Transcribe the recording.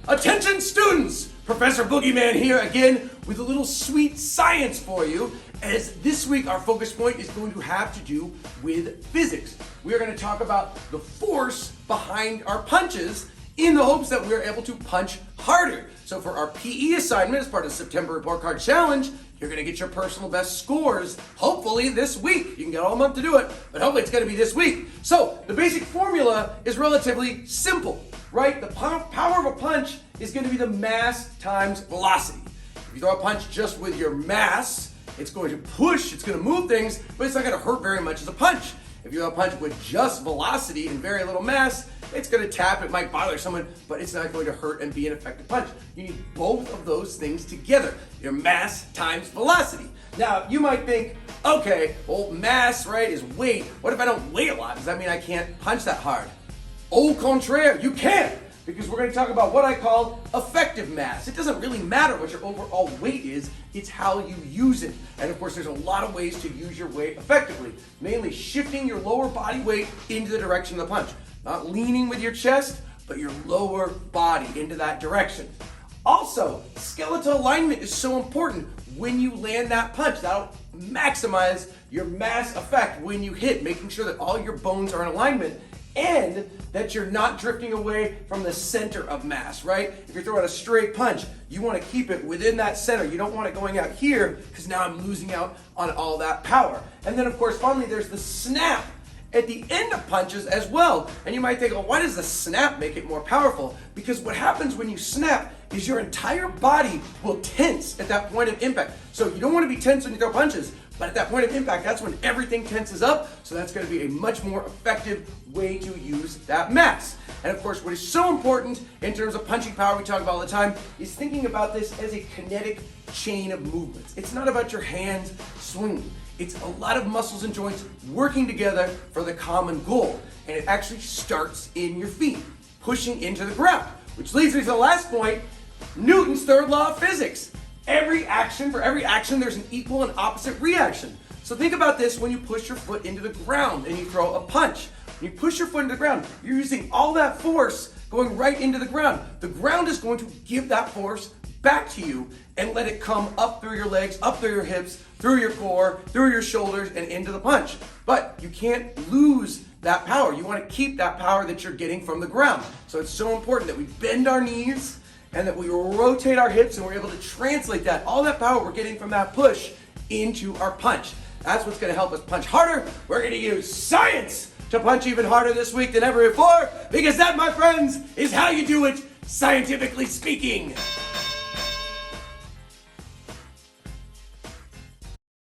Attention students! Professor Boogeyman here again with a little sweet science for you, as this week our focus point is going to have to do with physics. We are going to talk about the force behind our punches in the hopes that we're able to punch harder. So for our PE assignment as part of the September Report Card Challenge, you're going to get your personal best scores, hopefully this week. You can get all month to do it, but hopefully it's going to be this week. So the basic formula is relatively simple, right? The power of a punch is going to be the mass times velocity. If you throw a punch just with your mass, it's going to push, it's going to move things, but it's not going to hurt very much as a punch. If you throw a punch with just velocity and very little mass, it's going to tap, it might bother someone, but it's not going to hurt and be an effective punch. You need both of those things together, your mass times velocity. Now, you might think, okay, well, mass, right, is weight. What if I don't weigh a lot? Does that mean I can't punch that hard? Au contraire, you can, because we're going to talk about what I call effective mass. It doesn't really matter what your overall weight is, it's how you use it. And of course, there's a lot of ways to use your weight effectively, mainly shifting your lower body weight into the direction of the punch. Not leaning with your chest, but your lower body into that direction. Also, skeletal alignment is so important when you land that punch. That'll maximize your mass effect when you hit, making sure that all your bones are in alignment and that you're not drifting away from the center of mass, right? If you're throwing a straight punch, you want to keep it within that center. You don't want it going out here because now I'm losing out on all that power. And then of course, finally, there's the snap at the end of punches as well. And you might think, well, why does the snap make it more powerful? Because what happens when you snap is your entire body will tense at that point of impact. So you don't want to be tense when you throw punches, but at that point of impact, that's when everything tenses up. So that's going to be a much more effective way to use that mass. And of course, what is so important in terms of punching power, we talk about all the time, is thinking about this as a kinetic chain of movements. It's not about your hands swinging. It's a lot of muscles and joints working together for the common goal. And it actually starts in your feet, pushing into the ground. Which leads me to the last point, Newton's third law of physics. For every action, there's an equal and opposite reaction. So think about this when you push your foot into the ground and you throw a punch. When you push your foot into the ground, you're using all that force going right into the ground. The ground is going to give that force back to you and let it come up through your legs, up through your hips, through your core, through your shoulders, and into the punch. But you can't lose that power. You want to keep that power that you're getting from the ground. So it's so important that we bend our knees and that we rotate our hips and we're able to translate that, all that power we're getting from that push, into our punch. That's what's going to help us punch harder. We're going to use science to punch even harder this week than ever before, because that, my friends, is how you do it, scientifically speaking.